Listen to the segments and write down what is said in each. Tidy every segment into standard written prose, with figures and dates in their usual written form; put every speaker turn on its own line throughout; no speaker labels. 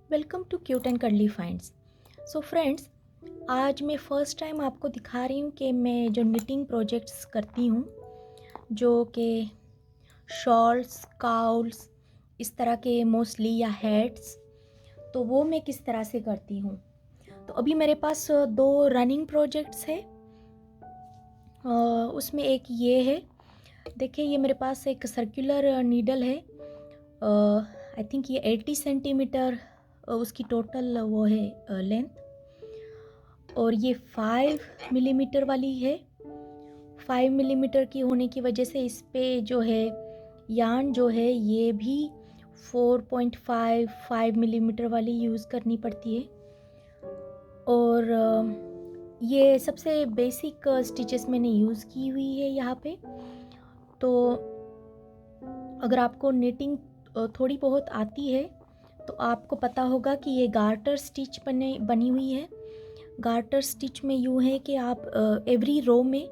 Welcome to cute and curly finds. So friends, आज मैं first time आपको दिखा रही हूँ कि मैं जो निटिंग प्रोजेक्ट्स करती हूँ, जो कि शॉल्स, काउल्स, इस तरह के मोस्टली या हैट्स, तो वो मैं किस तरह से करती हूँ। तो अभी मेरे पास दो रनिंग प्रोजेक्ट्स है। उसमें एक ये है, देखिए ये मेरे पास एक सर्कुलर नीडल है। आई थिंक ये 80 सेंटीमीटर उसकी टोटल वो है लेंथ, और ये 5 मिलीमीटर वाली है। 5 मिलीमीटर की होने की वजह से इस पे जो है यार्न जो है ये भी 4.5 मिलीमीटर वाली यूज़ करनी पड़ती है। और ये सबसे बेसिक स्टिचेस मैंने यूज़ की हुई है यहाँ पे। तो अगर आपको निटिंग थोड़ी बहुत आती है तो आपको पता होगा कि ये गार्टर स्टिच बनी हुई है। गार्टर स्टिच में यूँ है कि आप एवरी रो में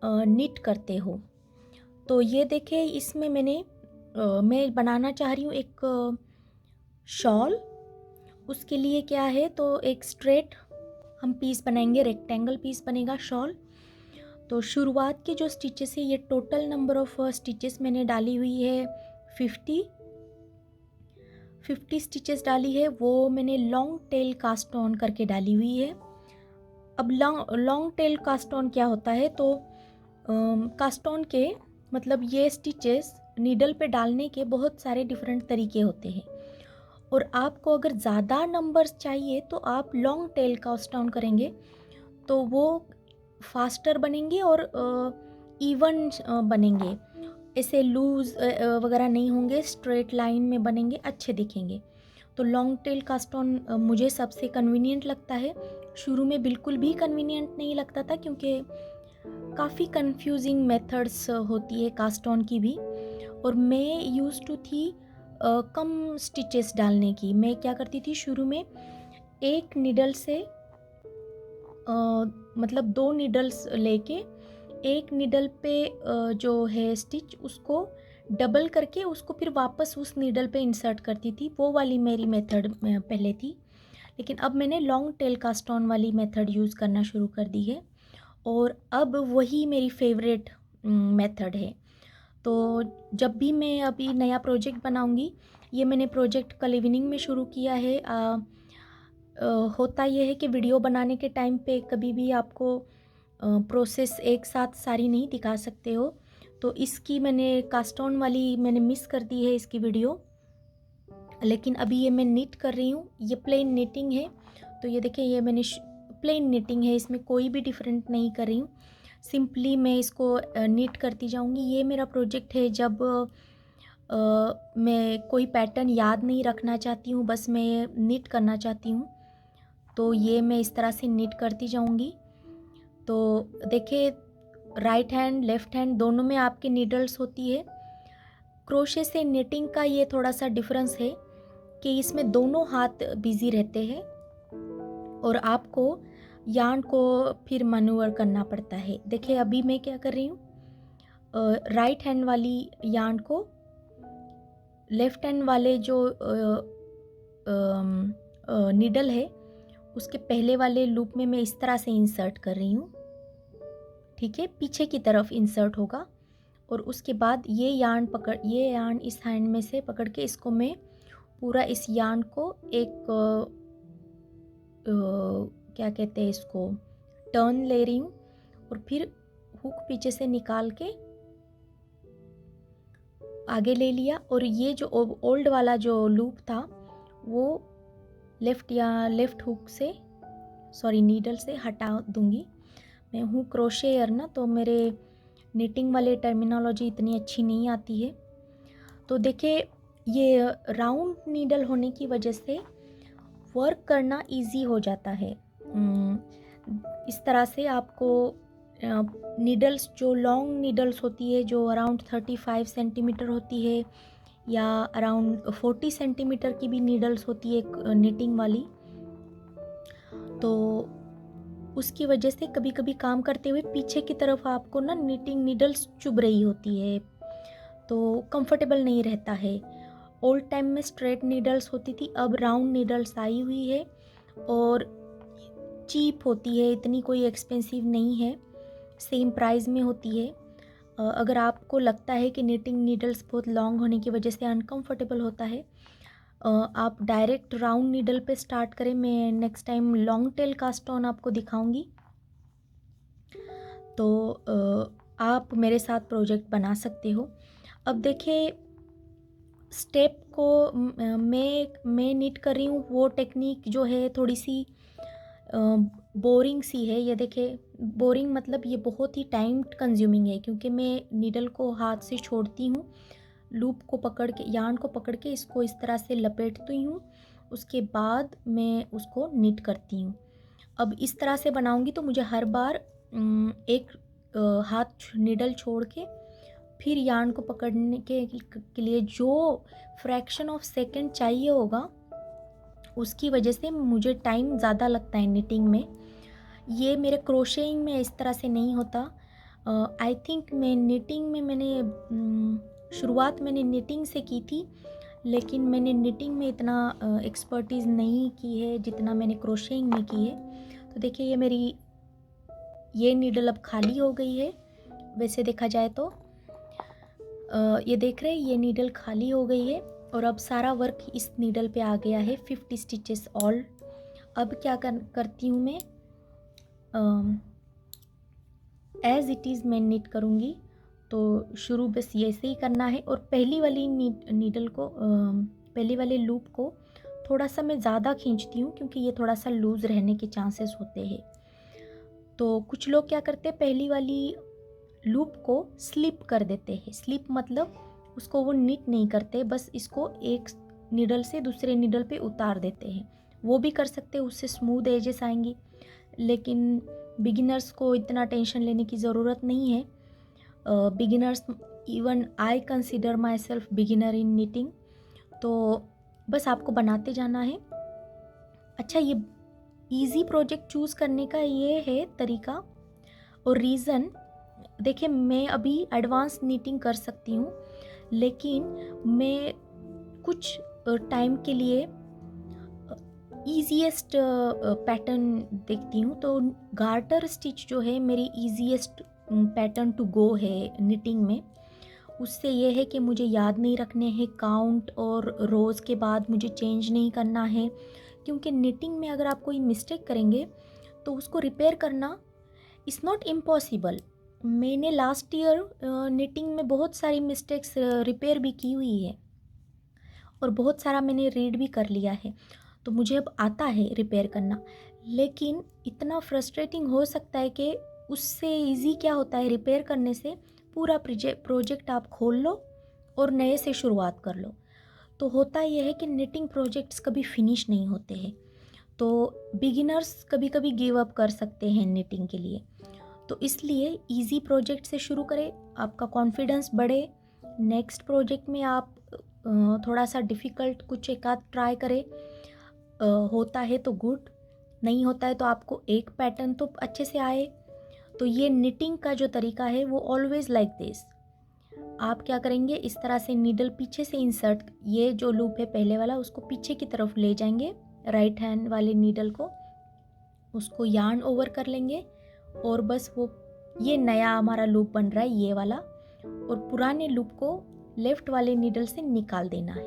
निट करते हो। तो ये देखें, इसमें मैं बनाना चाह रही हूँ एक शॉल। उसके लिए क्या है, तो एक स्ट्रेट हम पीस बनाएंगे, रेक्टेंगल पीस बनेगा शॉल। तो शुरुआत के जो स्टिचेस है, ये टोटल नंबर ऑफ स्टिचेस मैंने डाली हुई है 50 स्टिचेस डाली है। वो मैंने लॉन्ग टेल कास्ट ऑन करके डाली हुई है। अब लॉन्ग टेल कास्ट ऑन क्या होता है, तो कास्ट ऑन के मतलब ये स्टिचेस नीडल पे डालने के बहुत सारे डिफरेंट तरीके होते हैं, और आपको अगर ज़्यादा नंबर्स चाहिए तो आप लॉन्ग टेल कास्ट ऑन करेंगे तो वो फास्टर बनेंगे और इवन बनेंगे। ऐसे लूज़ वगैरह नहीं होंगे, स्ट्रेट लाइन में बनेंगे, अच्छे दिखेंगे। तो लॉन्ग टेल कास्ट ऑन मुझे सबसे कन्वीनियंट लगता है। शुरू में बिल्कुल भी कन्वीनियंट नहीं लगता था, क्योंकि काफ़ी कंफ्यूजिंग मेथड्स होती है कास्ट ऑन की भी। और मैं यूज़ टू थी कम स्टिचेस डालने की। मैं क्या करती थी शुरू में, एक निडल से मतलब 2 नीडल्स लेके एक नीडल पे जो है स्टिच उसको डबल करके उसको फिर वापस उस नीडल पे इंसर्ट करती थी। वो वाली मेरी मेथड पहले थी, लेकिन अब मैंने लॉन्ग टेल कास्ट ऑन वाली मेथड यूज़ करना शुरू कर दी है, और अब वही मेरी फेवरेट मेथड है। तो जब भी मैं अभी नया प्रोजेक्ट बनाऊंगी, ये मैंने प्रोजेक्ट कल इवनिंग में शुरू किया है। होता ये है कि वीडियो बनाने के टाइम पे कभी भी आपको प्रोसेस एक साथ सारी नहीं दिखा सकते हो, तो इसकी मैंने कास्ट ऑन वाली मैंने मिस कर दी है इसकी वीडियो। लेकिन अभी ये मैं निट कर रही हूँ, ये प्लेन निटिंग है। तो ये देखिए, ये मैंने प्लेन निटिंग है, इसमें कोई भी डिफरेंट नहीं कर रही हूँ, सिंपली मैं इसको निट करती जाऊँगी। ये मेरा प्रोजेक्ट है जब मैं कोई पैटर्न याद नहीं रखना चाहती हूँ, बस मैं निट करना चाहती हूँ, तो ये मैं इस तरह से निट करती जाऊँगी। तो देखिए, राइट हैंड लेफ़्ट हैंड दोनों में आपकी नीडल्स होती है। क्रोशे से निटिंग का ये थोड़ा सा डिफरेंस है कि इसमें दोनों हाथ बिजी रहते हैं और आपको यार्न को फिर मैन्यूवर करना पड़ता है। देखिए अभी मैं क्या कर रही हूँ, राइट हैंड वाली यार्न को लेफ़्ट हैंड वाले जो नीडल है उसके पहले वाले लूप में मैं इस तरह से इंसर्ट कर रही हूँ। ठीक है, पीछे की तरफ इंसर्ट होगा, और उसके बाद ये यार्न इस हैंड में से पकड़ के इसको मैं पूरा इस यार्न को एक क्या कहते हैं इसको, टर्न ले रही हूँ, और फिर हुक पीछे से निकाल के आगे ले लिया। और ये जो ओल्ड वाला जो लूप था वो लेफ़्ट हुक से नीडल से हटा दूंगी। मैं हूँ क्रोशेयर ना, तो मेरे निटिंग वाले टर्मिनोलॉजी इतनी अच्छी नहीं आती है। तो देखिए, ये राउंड नीडल होने की वजह से वर्क करना इजी हो जाता है। इस तरह से आपको नीडल्स, जो लॉन्ग नीडल्स होती है, जो अराउंड 35 सेंटीमीटर होती है, या अराउंड 40 सेंटीमीटर की भी नीडल्स होती है निटिंग वाली, तो उसकी वजह से कभी कभी काम करते हुए पीछे की तरफ आपको ना निटिंग नीडल्स चुभ रही होती है, तो कंफर्टेबल नहीं रहता है। ओल्ड टाइम में स्ट्रेट नीडल्स होती थी, अब राउंड नीडल्स आई हुई है और चीप होती है, इतनी कोई एक्सपेंसिव नहीं है, सेम प्राइस में होती है। अगर आपको लगता है कि निटिंग नीडल्स बहुत लॉन्ग होने की वजह से अनकंफर्टेबल होता है, आप डायरेक्ट राउंड नीडल पे स्टार्ट करें। मैं next time long tail cast on आपको दिखाऊंगी, तो आप मेरे साथ प्रोजेक्ट बना सकते हो। अब देखिए स्टेप को मैं नीट कर रही हूँ, वो टेक्निक जो है थोड़ी सी बोरिंग सी है। ये देखिए, बोरिंग मतलब ये बहुत ही टाइम कंज्यूमिंग है, क्योंकि मैं नीडल को हाथ से छोड़ती हूँ, लूप को पकड़ के, यार्न को पकड़ के इसको इस तरह से लपेटती हूँ, उसके बाद मैं उसको नीट करती हूँ। अब इस तरह से बनाऊँगी तो मुझे हर बार एक हाथ नीडल छोड़ के फिर यार्न को पकड़ने के लिए जो फ्रैक्शन ऑफ सेकंड चाहिए होगा, उसकी वजह से मुझे टाइम ज़्यादा लगता है निटिंग में। ये मेरे क्रोशेइंग में इस तरह से नहीं होता। आई थिंक मैं निटिंग में शुरुआत मैंने निटिंग से की थी, लेकिन मैंने निटिंग में इतना एक्सपर्टीज़ नहीं की है जितना मैंने क्रोशेइंग में की है। तो देखिए ये नीडल अब खाली हो गई है। वैसे देखा जाए तो ये देख रहे हैं, ये नीडल खाली हो गई है और अब सारा वर्क इस नीडल पे आ गया है, 50 स्टिचेस ऑल। अब क्या करती हूँ मैं, एज इट इज़ मैं नीट करूँगी। तो शुरू बस ये से ही करना है, और पहली वाली नीडल को पहले वाले लूप को थोड़ा सा मैं ज़्यादा खींचती हूँ, क्योंकि ये थोड़ा सा लूज़ रहने के चांसेस होते हैं। तो कुछ लोग क्या करते हैं, पहली वाली लूप को स्लिप कर देते हैं। स्लिप मतलब उसको वो नीट नहीं करते, बस इसको एक नीडल से दूसरे नीडल पे उतार देते हैं। वो भी कर सकते हैं, उससे स्मूथ एजेस आएंगी, लेकिन बिगिनर्स को इतना टेंशन लेने की ज़रूरत नहीं है। Beginners, even I consider my self beginner in knitting. तो बस आपको बनाते जाना है। अच्छा, ये इजी प्रोजेक्ट चूज़ करने का ये है तरीका और रीज़न। देखिए, मैं अभी एडवांस नीटिंग कर सकती हूँ, लेकिन मैं कुछ टाइम के लिए ईजीएस्ट पैटर्न देखती हूँ। तो गार्टर स्टिच जो है मेरी ईजीएस्ट पैटर्न टू गो है निटिंग में। उससे ये है कि मुझे याद नहीं रखने हैं काउंट, और रोज़ के बाद मुझे चेंज नहीं करना है, क्योंकि निटिंग में अगर आप कोई मिस्टेक करेंगे तो उसको रिपेयर करना इज़ नॉट इम्पॉसिबल। मैंने लास्ट ईयर निटिंग में बहुत सारी मिस्टेक्स रिपेयर भी की हुई है, और बहुत सारा मैंने रीड भी कर लिया है, तो मुझे अब आता है रिपेयर करना। लेकिन इतना फ्रस्ट्रेटिंग हो सकता है कि उससे इजी क्या होता है, रिपेयर करने से पूरा प्रोजेक्ट आप खोल लो और नए से शुरुआत कर लो। तो होता यह है कि निटिंग प्रोजेक्ट्स कभी फिनिश नहीं होते हैं, तो बिगिनर्स कभी कभी गिव अप कर सकते हैं निटिंग के लिए। तो इसलिए इजी प्रोजेक्ट से शुरू करें, आपका कॉन्फिडेंस बढ़े। नेक्स्ट प्रोजेक्ट में आप थोड़ा सा डिफ़िकल्ट कुछ एक आध ट्राई करें। होता है तो गुड, नहीं होता है तो आपको एक पैटर्न तो अच्छे से आए। तो ये निटिंग का जो तरीका है वो ऑलवेज लाइक दिस। आप क्या करेंगे, इस तरह से नीडल पीछे से इंसर्ट, ये जो लूप है पहले वाला उसको पीछे की तरफ ले जाएंगे, राइट हैंड वाले नीडल को, उसको यार्न ओवर कर लेंगे, और बस वो ये नया हमारा लूप बन रहा है ये वाला, और पुराने लूप को लेफ़्ट वाले नीडल से निकाल देना है।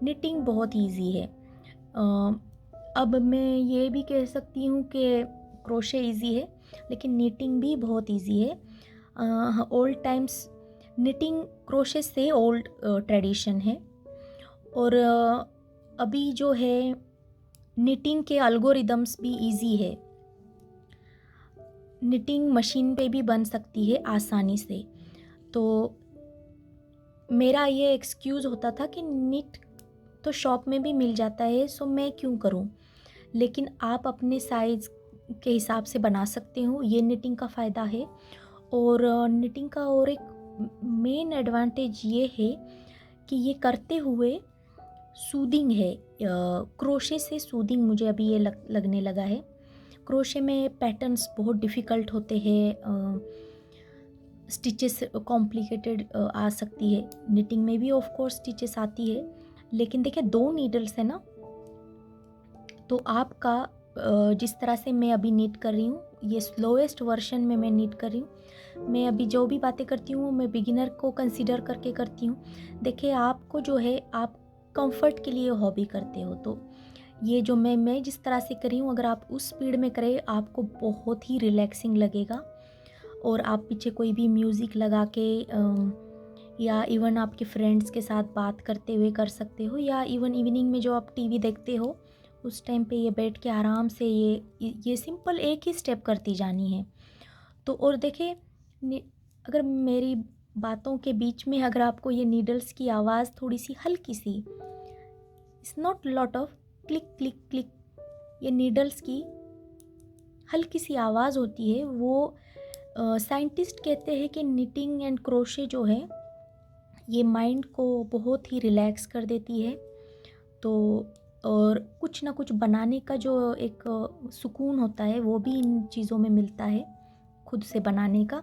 निटिंग बहुत इजी है। अब मैं ये भी कह सकती हूँ कि क्रोशे इजी है, लेकिन निटिंग भी बहुत इजी है। ओल्ड टाइम्स निटिंग क्रोशे से ओल्ड ट्रेडिशन है, और अभी जो है निटिंग के अल्गोरिदम्स भी इजी है। निटिंग मशीन पे भी बन सकती है आसानी से। तो मेरा ये एक्सक्यूज़ होता था कि निट तो शॉप में भी मिल जाता है, सो मैं क्यों करूं। लेकिन आप अपने साइज़ के हिसाब से बना सकते हो, ये निटिंग का फ़ायदा है। और निटिंग का और एक मेन एडवांटेज ये है कि ये करते हुए सूदिंग है। क्रोशे से सूदिंग मुझे अभी ये लगने लगा है। क्रोशे में पैटर्न्स बहुत डिफ़िकल्ट होते हैं, स्टिचेस कॉम्प्लिकेटेड आ सकती है। निटिंग में भी ऑफ कोर्स स्टिचेस आती है, लेकिन देखिए 2 नीडल्स है ना, तो आपका जिस तरह से मैं अभी नीट कर रही हूँ, ये स्लोएस्ट वर्जन में मैं नीट कर रही हूँ। मैं अभी जो भी बातें करती हूँ मैं बिगिनर को कंसीडर करके करती हूँ। देखिए आपको जो है, आप कंफर्ट के लिए हॉबी करते हो, तो ये जो मैं जिस तरह से कर रही हूँ, अगर आप उस स्पीड में करें आपको बहुत ही रिलैक्सिंग लगेगा। और आप पीछे कोई भी म्यूज़िक लगा के या इवन आपके फ्रेंड्स के साथ बात करते हुए कर सकते हो, या इवन इवनिंग में जो आप टीवी देखते हो उस टाइम पे ये बैठ के आराम से ये सिंपल एक ही स्टेप करती जानी है। तो और देखिए अगर मेरी बातों के बीच में अगर आपको ये नीडल्स की आवाज़ थोड़ी सी हल्की सी, it's not lot of click click click, ये नीडल्स की हल्की सी आवाज़ होती है, वो साइंटिस्ट कहते हैं कि निटिंग एंड क्रोशे जो है ये माइंड को बहुत ही रिलैक्स कर देती है। तो और कुछ ना कुछ बनाने का जो एक सुकून होता है वो भी इन चीज़ों में मिलता है, खुद से बनाने का।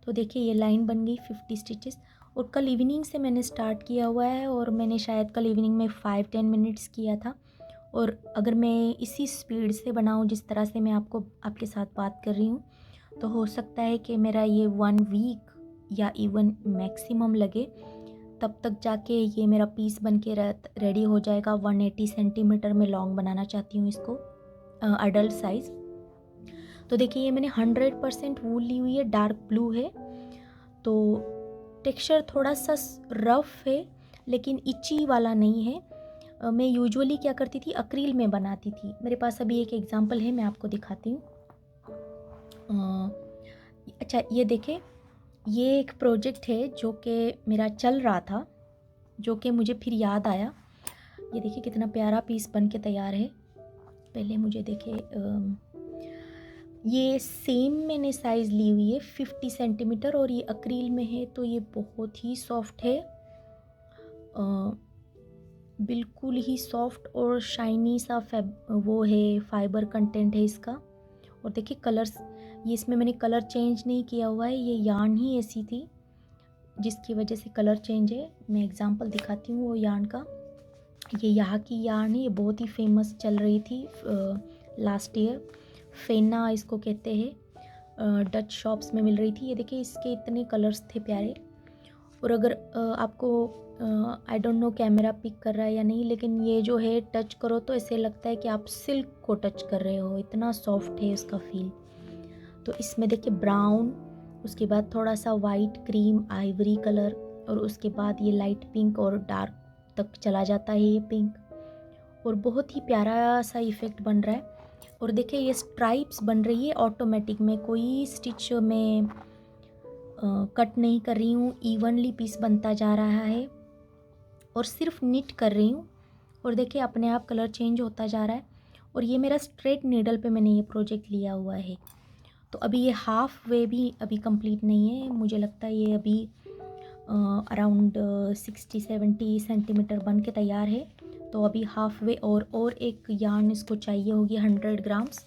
तो देखिए ये लाइन बन गई 50 स्टिचेस, और कल इवनिंग से मैंने स्टार्ट किया हुआ है, और मैंने शायद कल इवनिंग में 5-10 मिनट्स किया था। और अगर मैं इसी स्पीड से बनाऊँ जिस तरह से मैं आपके साथ बात कर रही हूँ, तो हो सकता है कि मेरा ये 1 वीक या इवन मैक्सिमम लगे, तब तक जाके ये मेरा पीस बन के रेडी हो जाएगा। 180 सेंटीमीटर में लॉन्ग बनाना चाहती हूँ इसको, अडल्ट साइज़। तो देखिए ये मैंने 100% वूल ली हुई है, डार्क ब्लू है, तो टेक्सचर थोड़ा सा रफ़ है लेकिन इची वाला नहीं है। मैं यूजुअली क्या करती थी, एक्रिल में बनाती थी। मेरे पास अभी एक एग्जांपल है, मैं आपको दिखाती हूँ। अच्छा ये देखें, ये एक प्रोजेक्ट है जो कि मेरा चल रहा था, जो कि मुझे फिर याद आया। ये देखिए कितना प्यारा पीस बन के तैयार है। पहले मुझे देखिए, ये सेम मैंने साइज़ ली हुई है 50 सेंटीमीटर, और ये एक्रिल में है, तो ये बहुत ही सॉफ्ट है, बिल्कुल ही सॉफ्ट और शाइनी सा वो है, फाइबर कंटेंट है इसका। और देखिए कलर्स, ये इसमें मैंने कलर चेंज नहीं किया हुआ है, ये यार्न ही ऐसी थी जिसकी वजह से कलर चेंज है। मैं एग्जांपल दिखाती हूँ वो यार्न का। ये यहाँ की यार्न है, ये बहुत ही फेमस चल रही थी लास्ट ईयर। फेना इसको कहते हैं, डच शॉप्स में मिल रही थी। ये देखिए इसके इतने कलर्स थे प्यारे। और अगर आपको I don't know camera pick कर रहा है या नहीं, लेकिन ये जो है टच करो तो ऐसे लगता है कि आप सिल्क को टच कर रहे हो, इतना सॉफ्ट है उसका फील। तो इसमें देखिए ब्राउन, उसके बाद थोड़ा सा वाइट, क्रीम, आइवरी कलर, और उसके बाद ये लाइट पिंक और डार्क तक चला जाता है ये पिंक, और बहुत ही प्यारा सा इफ़ेक्ट बन रहा है। और देखिए ये स्ट्राइप्स बन रही है ऑटोमेटिक, में कोई स्टिच में कट नहीं कर रही हूँ, इवनली पीस बनता जा रहा है, और सिर्फ निट कर रही हूँ। और देखिए अपने आप कलर चेंज होता जा रहा है। और ये मेरा स्ट्रेट नीडल पे मैंने ये प्रोजेक्ट लिया हुआ है। तो अभी ये हाफ वे भी अभी कंप्लीट नहीं है, मुझे लगता है ये अभी अराउंड 60-70 सेंटीमीटर बन के तैयार है। तो अभी हाफ वे और एक यार्न इसको चाहिए होगी 100 ग्राम्स।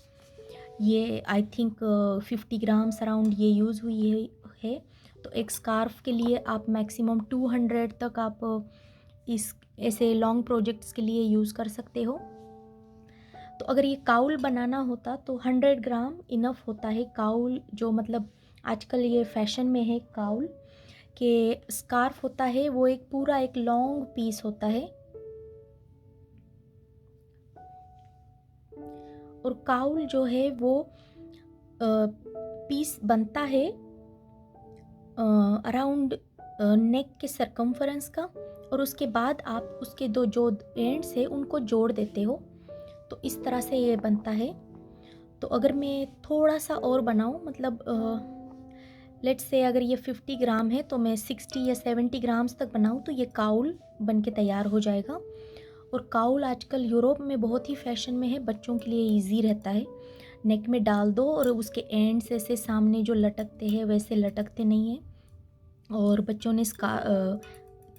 ये आई थिंक 50 ग्राम्स अराउंड ये यूज़ हुई है। तो एक स्कार्फ के लिए आप मैक्सिमम 200 तक आप इस ऐसे लॉन्ग प्रोजेक्ट्स के लिए यूज़ कर सकते हो। तो अगर ये काउल बनाना होता तो 100 ग्राम इनफ होता है। काउल जो मतलब आजकल ये फैशन में है, काउल के स्कार्फ होता है, वो एक पूरा एक लॉन्ग पीस होता है। और काउल जो है वो पीस बनता है अराउंड नेक के सरकमफरेंस का, और उसके बाद आप उसके दो जो एंड्स है उनको जोड़ देते हो, तो इस तरह से ये बनता है। तो अगर मैं थोड़ा सा और बनाऊँ, मतलब लेट्स से अगर ये 50 ग्राम है तो मैं 60 या 70 ग्राम्स तक बनाऊँ तो ये काउल बन के तैयार हो जाएगा। और काउल आजकल यूरोप में बहुत ही फैशन में है, बच्चों के लिए इजी रहता है। नेक में डाल दो और उसके एंड्स ऐसे सामने जो लटकते हैं वैसे लटकते नहीं हैं। और बच्चों ने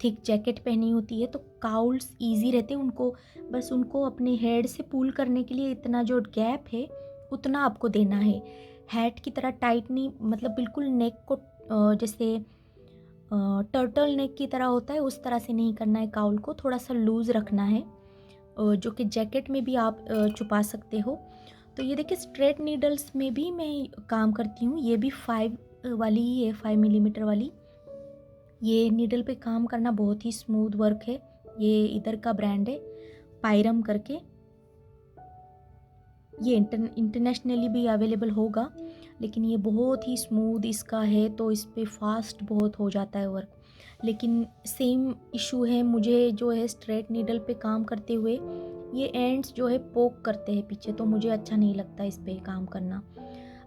थिक जैकेट पहनी होती है तो काउल्स इजी रहते हैं, उनको बस उनको अपने हेड से पुल करने के लिए इतना जो गैप है उतना आपको देना है। हैट की तरह टाइट नहीं, मतलब बिल्कुल नेक को जैसे टर्टल नेक की तरह होता है उस तरह से नहीं करना है, काउल को थोड़ा सा लूज़ रखना है, जो कि जैकेट में भी आप छुपा सकते हो। तो ये देखिए स्ट्रेट नीडल्स में भी मैं काम करती हूँ, ये भी 5 वाली ही है, 5 मिलीमीटर वाली। ये नीडल पे काम करना बहुत ही स्मूथ वर्क है। ये इधर का ब्रांड है पायरम करके, ये इंटरनेशनली भी अवेलेबल होगा, लेकिन ये बहुत ही स्मूथ इसका है, तो इस पे फास्ट बहुत हो जाता है वर्क। लेकिन सेम इशू है मुझे जो है स्ट्रेट नीडल पे काम करते हुए, ये एंड्स जो है पोक करते हैं पीछे, तो मुझे अच्छा नहीं लगता इस पे काम करना।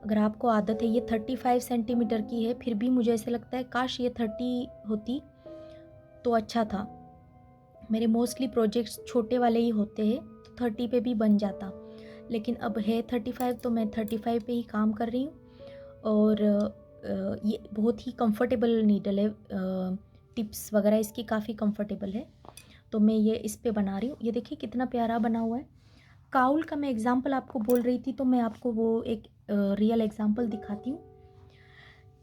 अगर आपको आदत है, ये 35 सेंटीमीटर की है, फिर भी मुझे ऐसे लगता है काश ये 30 होती तो अच्छा था। मेरे मोस्टली प्रोजेक्ट्स छोटे वाले ही होते हैं, तो 30 पे भी बन जाता, लेकिन अब है 35, तो मैं 35 पे ही काम कर रही हूँ। और ये बहुत ही कंफर्टेबल नीडल है, टिप्स वगैरह इसकी काफ़ी कंफर्टेबल है, तो मैं ये इस पे बना रही हूँ। ये देखिए कितना प्यारा बना हुआ है। काउल का मैं एग्जांपल आपको बोल रही थी, तो मैं आपको वो एक रियल एग्जांपल दिखाती हूँ।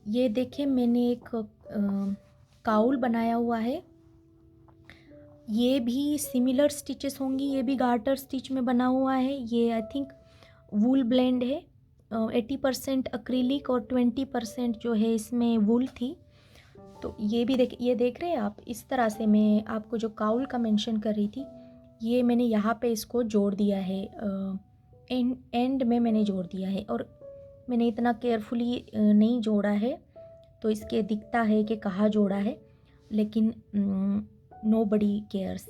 ये देखिए मैंने एक काउल बनाया हुआ है, ये भी सिमिलर स्टिचेस होंगी, ये भी गार्टर स्टिच में बना हुआ है। ये आई थिंक वूल ब्लेंड है, 80% एक्रिलिक और 20% जो है इसमें वूल थी। तो ये भी ये देख रहे हैं आप, इस तरह से मैं आपको जो काउल का मेंशन कर रही थी, ये मैंने यहाँ पे इसको जोड़ दिया है, एंड में मैंने जोड़ दिया है, और मैंने इतना केयरफुली नहीं जोड़ा है, तो इसके दिखता है कि कहाँ जोड़ा है, लेकिन नो बडी केयर्स।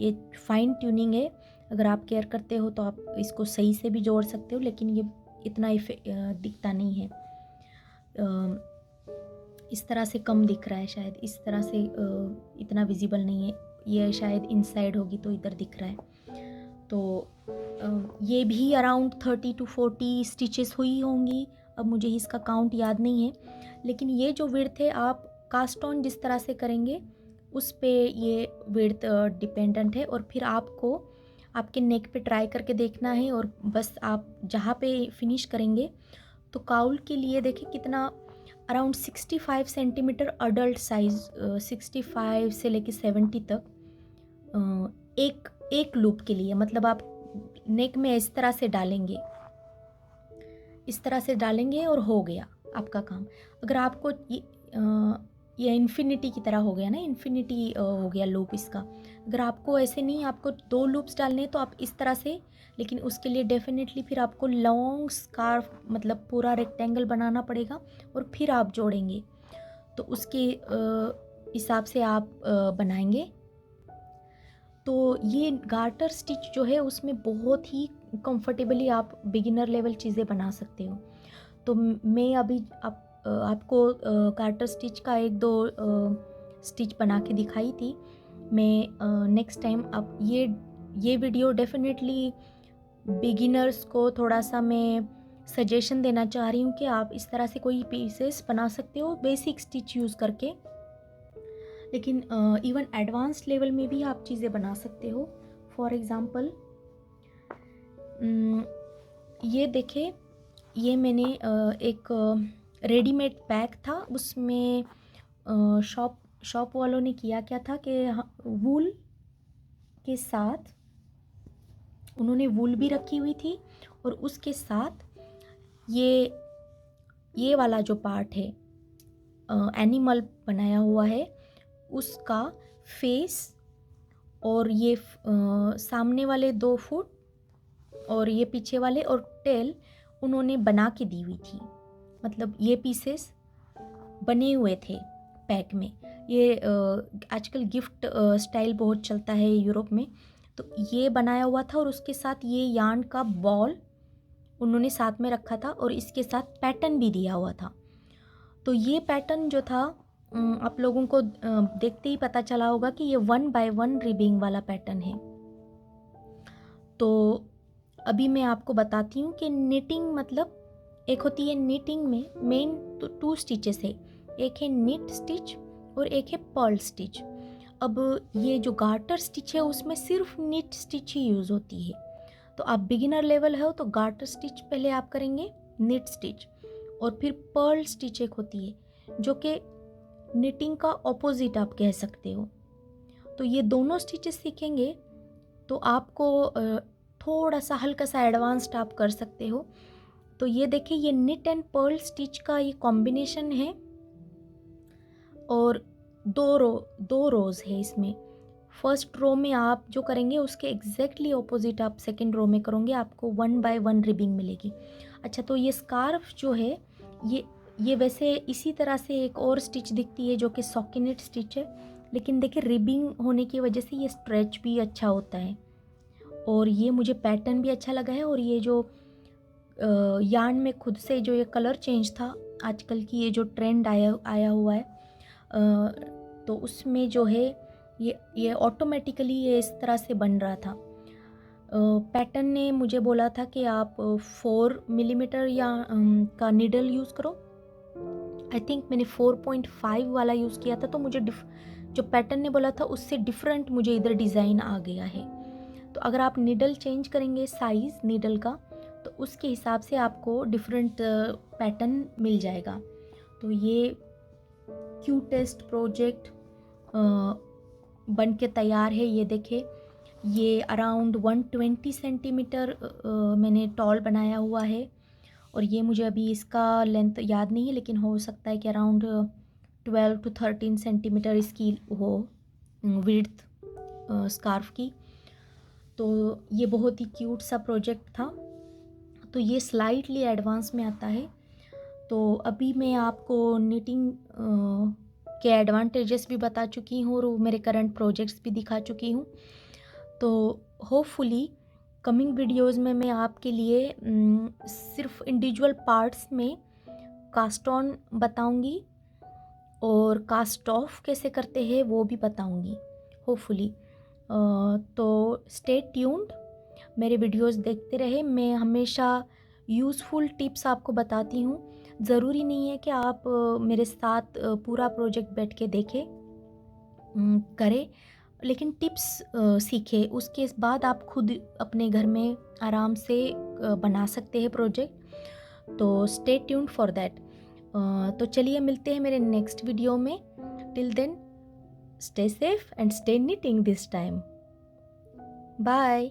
ये फाइन ट्यूनिंग है, अगर आप केयर करते हो तो आप इसको सही से भी जोड़ सकते हो, लेकिन ये इतना दिखता नहीं है, इस तरह से कम दिख रहा है शायद, इस तरह से इतना विजिबल नहीं है, ये शायद इनसाइड होगी तो इधर दिख रहा है। तो ये भी अराउंड 30 to 40 स्टिचेस हुई होंगी, अब मुझे इसका काउंट याद नहीं है, लेकिन ये जो विड्थ है आप कास्ट ऑन जिस तरह से करेंगे उस पे ये विड्थ डिपेंडेंट है, और फिर आपको आपके नेक पे ट्राई करके देखना है, और बस आप जहाँ पे फिनिश करेंगे। तो काउल के लिए देखिए कितना अराउंड 65 सेंटीमीटर अडल्ट साइज, 65 से लेके 70 तक, एक लूप के लिए, मतलब आप नेक में इस तरह से डालेंगे, इस तरह से डालेंगे और हो गया आपका काम। अगर आपको ये इन्फिनिटी की तरह हो गया ना, इन्फिनिटी हो गया लूप इसका। अगर आपको ऐसे नहीं, आपको 2 लूप्स डालने हैं तो आप इस तरह से, लेकिन उसके लिए डेफिनेटली फिर आपको लॉन्ग स्कार्फ मतलब पूरा रेक्टेंगल बनाना पड़ेगा, और फिर आप जोड़ेंगे, तो उसके हिसाब से आप बनाएंगे। तो ये गार्टर स्टिच जो है उसमें बहुत ही कंफर्टेबली आप बिगिनर लेवल चीज़ें बना सकते हो। तो मैं अभी आपको गार्टर स्टिच का 1-2 स्टिच बना के दिखाई थी। मैं नेक्स्ट टाइम आप ये वीडियो डेफिनेटली बिगिनर्स को थोड़ा सा मैं सजेशन देना चाह रही हूँ कि आप इस तरह से कोई पीसेस बना सकते हो बेसिक स्टिच यूज़ करके, लेकिन इवन एडवांस लेवल में भी आप चीज़ें बना सकते हो। फॉर एग्ज़ाम्पल ये देखें, ये मैंने एक रेडीमेड पैक था, उसमें शॉप वालों ने किया क्या था कि वूल के साथ उन्होंने वूल भी रखी हुई थी, और उसके साथ ये वाला जो पार्ट है एनिमल बनाया हुआ है उसका फेस, और ये सामने वाले 2 फुट और ये पीछे वाले और टेल उन्होंने बना के दी हुई थी। मतलब ये पीसेस बने हुए थे पैक में। ये आजकल गिफ्ट स्टाइल बहुत चलता है यूरोप में, तो ये बनाया हुआ था, और उसके साथ ये यार्न का बॉल उन्होंने साथ में रखा था, और इसके साथ पैटर्न भी दिया हुआ था। तो ये पैटर्न जो था आप लोगों को देखते ही पता चला होगा कि ये 1 by 1 रिबिंग वाला पैटर्न है। तो अभी मैं आपको बताती हूँ कि निटिंग मतलब, एक होती है निटिंग में मेन तो 2 स्टिचेस है, एक है निट स्टिच और एक है पर्ल स्टिच। अब ये जो गार्टर स्टिच है उसमें सिर्फ निट स्टिच ही यूज़ होती है। तो आप बिगिनर लेवल हो तो गार्टर स्टिच पहले आप करेंगे, निट स्टिच, और फिर पर्ल स्टिच एक होती है जो कि निटिंग का ऑपोजिट आप कह सकते हो। तो ये दोनों स्टिचेस सीखेंगे तो आपको थोड़ा सा हल्का सा एडवांस्ड आप कर सकते हो। तो ये देखिए, ये निट एंड पर्ल स्टिच का ये कॉम्बिनेशन है और दो रोज़ है इसमें। फर्स्ट रो में आप जो करेंगे उसके एग्जैक्टली ऑपोजिट आप सेकेंड रो में करोगे, आपको 1 बाय 1 रिबिंग मिलेगी। अच्छा, तो ये स्कार्फ जो है ये वैसे इसी तरह से एक और स्टिच दिखती है जो कि सॉकिनेट स्टिच है, लेकिन देखिए रिबिंग होने की वजह से ये स्ट्रेच भी अच्छा होता है और ये मुझे पैटर्न भी अच्छा लगा है। और ये जो यार्न में खुद से जो ये कलर चेंज था, आजकल की ये जो ट्रेंड आया हुआ है, तो उसमें जो है ये ऑटोमेटिकली ये इस तरह से बन रहा था। पैटर्न ने मुझे बोला था कि आप 4 मिलीमीटर या का नीडल यूज़ करो। आई थिंक मैंने 4.5 वाला यूज़ किया था, तो मुझे जो पैटर्न ने बोला था उससे डिफरेंट मुझे इधर डिज़ाइन आ गया है। तो अगर आप नीडल चेंज करेंगे साइज़ नीडल का, तो उसके हिसाब से आपको डिफरेंट पैटर्न मिल जाएगा। तो ये क्यूटेस्ट प्रोजेक्ट बन के तैयार है। ये देखिए, ये अराउंड 120 सेंटीमीटर मैंने टॉल बनाया हुआ है और ये मुझे अभी इसका लेंथ याद नहीं है, लेकिन हो सकता है कि अराउंड 12 to 13 सेंटीमीटर इसकी हो विड्थ स्कार्फ की। तो ये बहुत ही क्यूट सा प्रोजेक्ट था। तो ये स्लाइटली एडवांस में आता है। तो अभी मैं आपको निटिंग के एडवांटेजेस भी बता चुकी हूँ और मेरे करंट प्रोजेक्ट्स भी दिखा चुकी हूँ। तो होपफुली कमिंग वीडियोस में मैं आपके लिए सिर्फ इंडिविजुअल पार्ट्स में कास्ट ऑन बताऊँगी और कास्ट ऑफ कैसे करते हैं वो भी बताऊँगी होपफुली। तो स्टे ट्यून्ड, मेरे वीडियोस देखते रहे। मैं हमेशा यूज़फुल टिप्स आपको बताती हूँ। ज़रूरी नहीं है कि आप मेरे साथ पूरा प्रोजेक्ट बैठ के देखें करें, लेकिन टिप्स सीखें। उसके बाद आप खुद अपने घर में आराम से बना सकते हैं प्रोजेक्ट। तो स्टे ट्यून्ड फॉर दैट। तो चलिए मिलते हैं मेरे नेक्स्ट वीडियो में। Till then, stay safe and stay knitting this time. Bye.